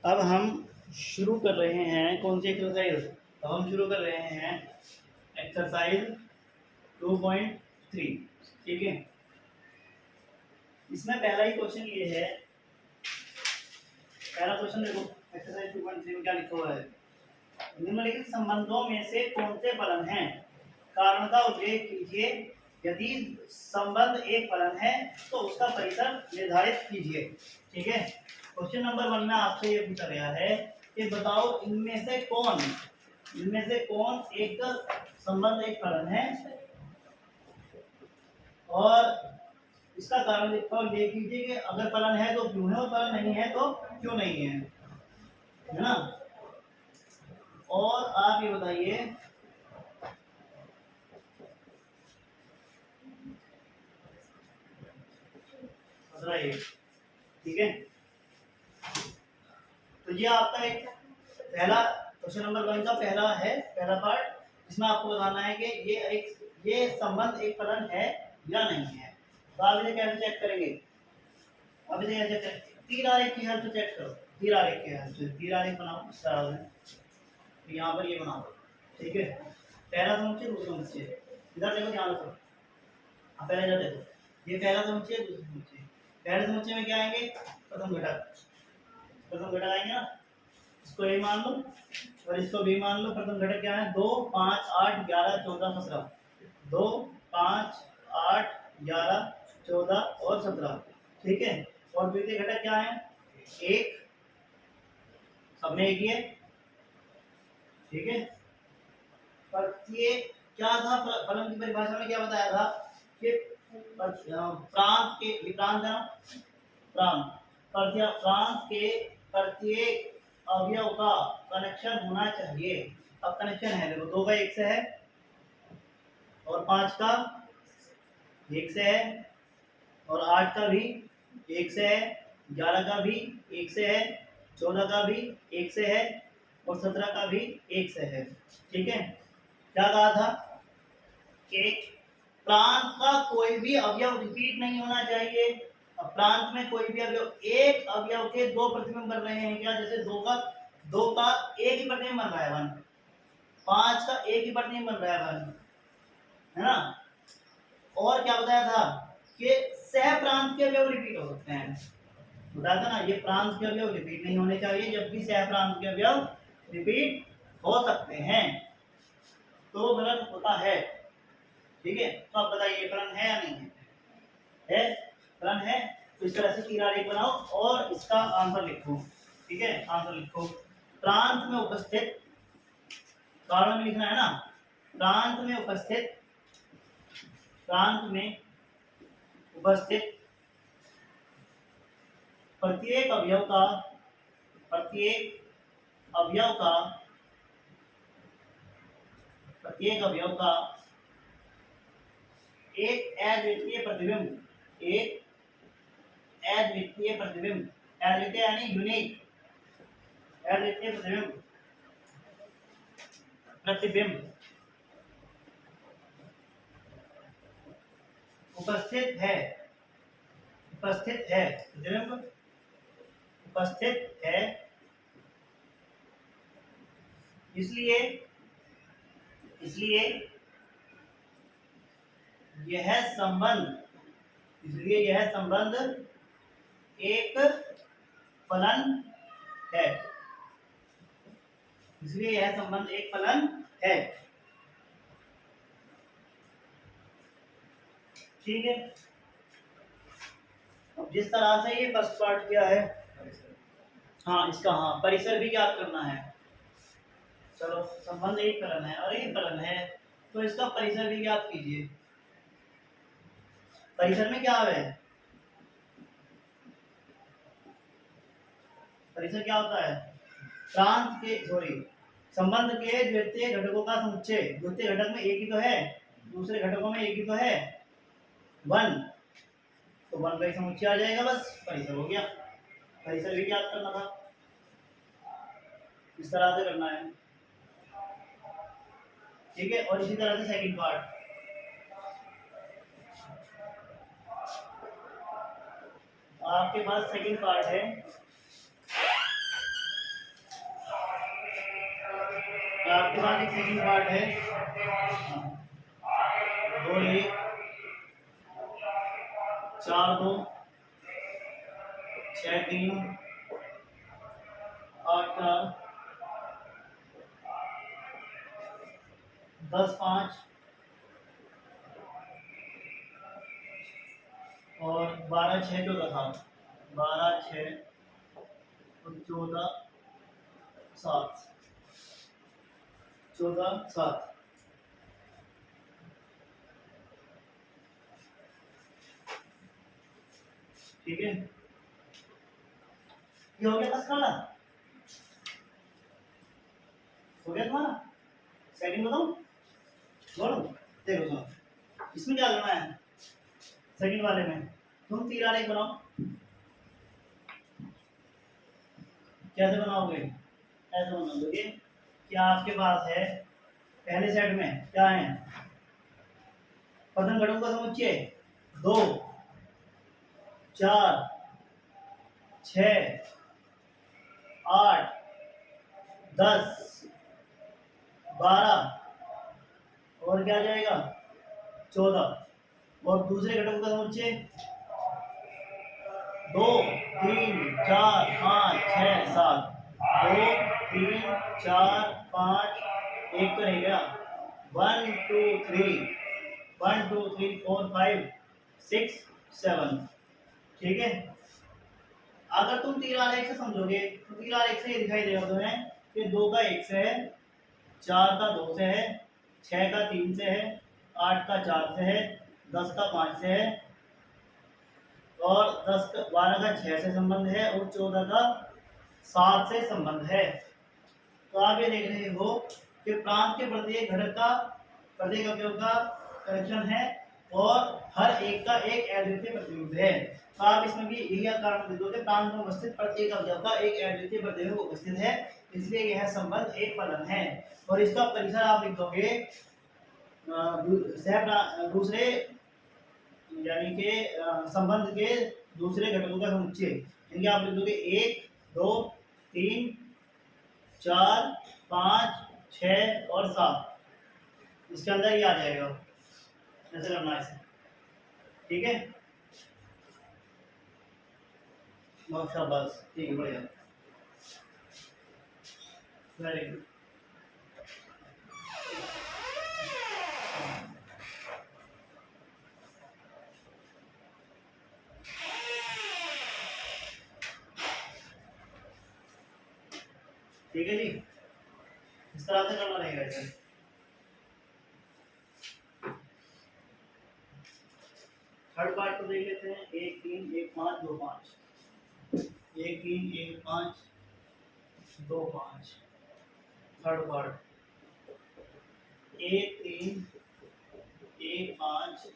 अब हम शुरू कर रहे हैं कौन सी एक्सरसाइज। अब हम शुरू कर रहे हैं एक्सरसाइज 2.3। ठीक है, इसमें पहला ही क्वेश्चन ये है। पहला क्वेश्चन देखो, एक्सरसाइज 2.3 में क्या लिखा हुआ है। निम्नलिखित संबंधों में से कौन से फलन हैं, कारण का उल्लेख कीजिए। यदि संबंध एक फलन है तो उसका परिसर निर्धारित कीजिए। ठीक है, क्वेश्चन नंबर 1 में आपसे ये पूछा गया है कि बताओ इनमें से कौन एक संबंध एक फलन है और इसका कारण लिखो और लिख लीजिए कि अगर फलन है तो क्यों है और फलन नहीं है तो क्यों नहीं है ना। और आप ये बताइए ठीक है। तो ये आपका एक पहला क्वेश्चन नंबर 1 का पहला पार्ट, जिसमें आपको बताना है कि ये संबंध एक फलन है या नहीं है। तो आप इसे कैसे चेक करेंगे। अब इसे कैसे चेक, तीर आरेख की हेल्प से चेक करो। तीर आरेख की हेल्प से तीर आरेख बनाओ इस तरह से, तो यहाँ पर ये बनाओ। ठीक है, पहला समुच्चय दूसरा समुच्चय, इधर देखो ध्यान रखो। पहले इधर देखो, ये पहला समुच्चय दूसरा समुच्चय। पहले समुच्चय में क्या आएंगे, प्रथम घटक आएंगे ना, इसको ए मान लो और इसको बी मान लो। प्रथम घटक क्या है, 2 5 8 11 14 17। 2 5 8 11 14 और 17। ठीक है, और द्वितीय घटक क्या है, 1, सब में एक ही है। ठीक है, प्रत्येक क्या था, फलन की परिभाषा में क्या बताया था कि प्रांत के प्रांत है प्रांत प्रांत के प्रत्येक अवयव का कनेक्शन होना चाहिए। अब कनेक्शन है, देखो 2 का 1 से है और 5 का 1 से है और 8 का भी 1 से है, 11 का भी 1 से है, 14 का भी 1 से है और 17 का भी 1 से है। ठीक है, क्या कहा था कि प्रांत का कोई भी अवयव रिपीट नहीं होना चाहिए। अब प्रांत में कोई भी अवयव, एक अवयव के 2 प्रतिबिंब बन रहे हैं क्या, जैसे 2 का एक ही प्रतिबिंब बन रहा है 1, 5 का एक ही प्रतिबिंब बन रहा है 1, है ना। और क्या बताया था कि सह प्रांत के अवयव रिपीट हो सकते हैं, बताया था ना। ये प्रांत के अवयव रिपीट नहीं होने चाहिए, जबकि सह प्रांत के अवयव रिपीट हो सकते हैं, तो गलत होता है। ठीक है, तो आप बताइए फलन है या नहीं है, फलन है। तो इस तरह से तीर आरेख बनाओ और इसका आंसर लिखो। ठीक है, आंसर लिखो। प्रांत में उपस्थित, कारण में लिखना है ना, प्रांत में उपस्थित प्रत्येक अवयव का एक अद्वितीय प्रतिबिंब, अद्वितीय यानी यूनिक, अद्वितीय प्रतिबिंब उपस्थित है, प्रतिबिंब उपस्थित है। इसलिए यह संबंध एक फलन है। ठीक है, अब जिस तरह से ये फर्स्ट पार्ट किया है, हाँ इसका परिसर भी याद करना है। चलो, संबंध एक फलन है और एक फलन है तो इसका परिसर भी याद कीजिए। परिसर में क्या है, परिसर क्या होता है, संबंध के द्वितीय घटकों का समुच्चय। द्वितीय घटक में एक ही तो है, दूसरे घटकों में एक ही तो है 1, तो 1 का ही समुच्चय आ जाएगा, बस परिसर हो गया। परिसर भी याद करना था, इस तरह से करना है। ठीक है, और इसी तरह से सेकंड पार्ट, आपके पास सेकंड पार्ट है। बाद एक सेकंड पार्ट है, 2 1 4 2 6 3 8 4 10 5 और 12 6 14 7, 12 6 और 14 7, 14 7। ठीक है, ये हो गया बस खाना, हो गया तुम्हारा। सेकंड बताऊं, बोलो, देखो सुनो, इसमें क्या करना है, सेकंड वाले में तुम तीर आरेख बनाओ। कैसे बनाओगे, ऐसे बनाओगे कि आपके पास है पहले सेट में क्या है, पतन घटकों का समुच्चय 2 4 6 8 10 12 और क्या आ जाएगा 14, और दूसरे घटकों का समुच्चय 2 3 4 5 6 7, 2 3 4 5, एक तो रह गया, 1 2 3 1 2 3 4 5 6 7। ठीक है, अगर तुम तीर आरेख से समझोगे तो तीर आरेख से ये दिखाई देगा तुम्हें कि 2 का 1 से है, 4 का 2 से है, 6 का 3 से है, 8 का 4 से है, 10 का 5 से है, और 12 का 6 से संबंध है, और 14 का 7 से संबंध है। तो आप ये देख रहे हो कि प्रांत के प्रत्येक घटक का, प्रत्येक अवयव का कनेक्शन है, और हर एक का एक अद्वितीय प्रतिबिंब है। तो आप इसमें भी यही कारण दे दो कि प्रांत में उपस्थित प्रत्येक अवयव का एक अद्वितीय प्रतिबिंब उपस्थित है, इसलिए यह संबंध एक फलन है। और इसका परिसर आप लिख दोगे दूसरे, यानी कि संबंध के दूसरे घटकों का समुच्चय, यानी आप लिख दोगे 1 2 3 4 5 6 और 7, इसके अंदर ये आ जाएगा, ऐसे करना है इसे। ठीक है, बहुत शाबाश, ठीक है, बढ़िया, वेरी गुड। ठीक है जी, इस तरह से करना रहेगा इसे। थर्ड पार्ट को देख लेते हैं, 1 3 1 5 2 5, 1 3 1 5 2 5। Third part 1 3 1 5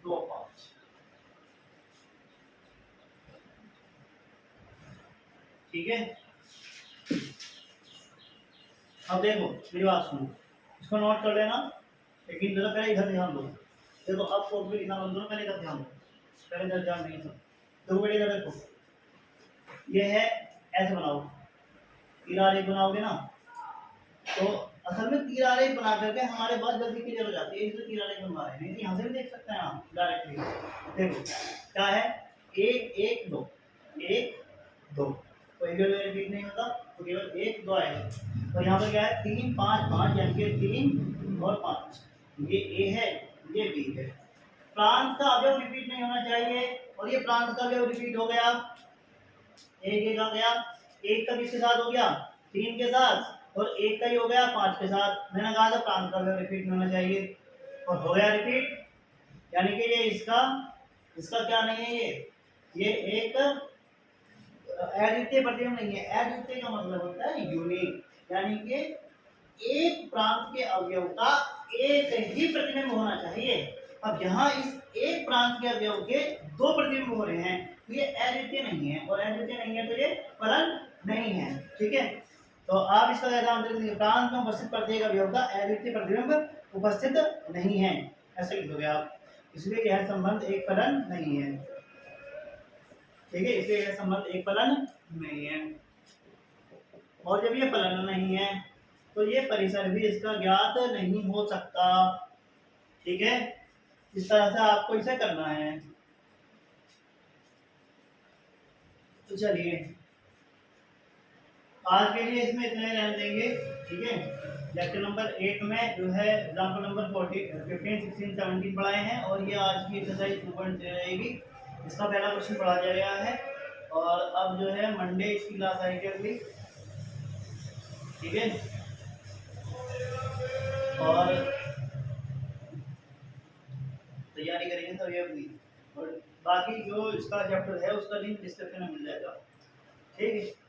2 5। ठीक है, अब देखो मेरी बात सुनो, इसको नोट कर लेना, लेकिन जरा पहले इधर ध्यान दो। देखो अब कोड में लिखना बंद करो, पहले इधर ध्यान दो, पहले इधर ध्यान नहीं। तो बेटे इधर देखो, ये है, ऐसे बनाओ, तीर आरेख बनाओगे ना, तो असल में तीर आरेख बना करके हमारे बात जल्दी क्लियर हो जाती है, इसलिए तीर आरेख बनवा रहे हैं। नहीं यहाँ से भी देख सकते हैं आप डायरेक्टली। देखो क्या है, 1 1 2 1 2, कोई भी रिपीट नहीं होता, तो केवल 1 2 आएगा। और यहाँ पर क्या है, 3 5 5, यानी कि 3 और 5, ये ए है, ये बी है। प्रांत का अवयव रिपीट नहीं होना चाहिए, और ये प्रांत का अवयव रिपीट हो गया, एक एक आ गया, एक का किसके साथ हो गया, 3 के साथ, और एक का ही हो गया 5 के साथ। मैंने कहा था प्रांत का अवयव रिपीट नहीं होना चाहिए, और हो गया रिपीट, यानी कि ये इसका इसका क्या नहीं है, ये एक अद्वितीय प्रतिबिंब नहीं है। अद्वितीय का मतलब होता है यूनिक, यानी कि एक प्रांत के अवयव का एक ही प्रतिबिंब होना चाहिए। अब यहाँ इस एक प्रांत के अवयव के 2 प्रतिबिंब हो रहे हैं, तो ये अद्वितीय नहीं है, और अद्वितीय नहीं है तो ये फलन नहीं है। ठीक है, तो आप इसका एग्जाम देखेंगे, प्रांत में उपस्थित प्रत्येक अवयव का अद्वितीय प्रतिबिंब उपस्थित नहीं है, ऐसे लिख दोगे आप, इसलिए यह संबंध एक फलन नहीं है। ठीक है, इसलिए यह संबंध एक फलन नहीं है। और जब ये फलन नहीं है तो ये परिसर भी इसका ज्ञात नहीं हो सकता। ठीक है, इस तरह से आपको इसे करना है। तो चलिए आज के लिए इसमें इतना ही रहने देंगे। ठीक है, लेक्चर नंबर 8 में जो है एग्जाम्पल नंबर 15, 16, 17 पढ़ाए हैं और ये आज की एक्सरसाइज 2.0 रहेगी। इसका पहला क्वेश्चन पढ़ा गया है और अब जो है मंडे इसकी क्लास आएगी अगली। ठीक है, और तैयारी करेंगे तभी अपनी, और बाकी जो इसका चैप्टर है उसका लिंक डिस्क्रिप्शन में मिल जाएगा। ठीक है।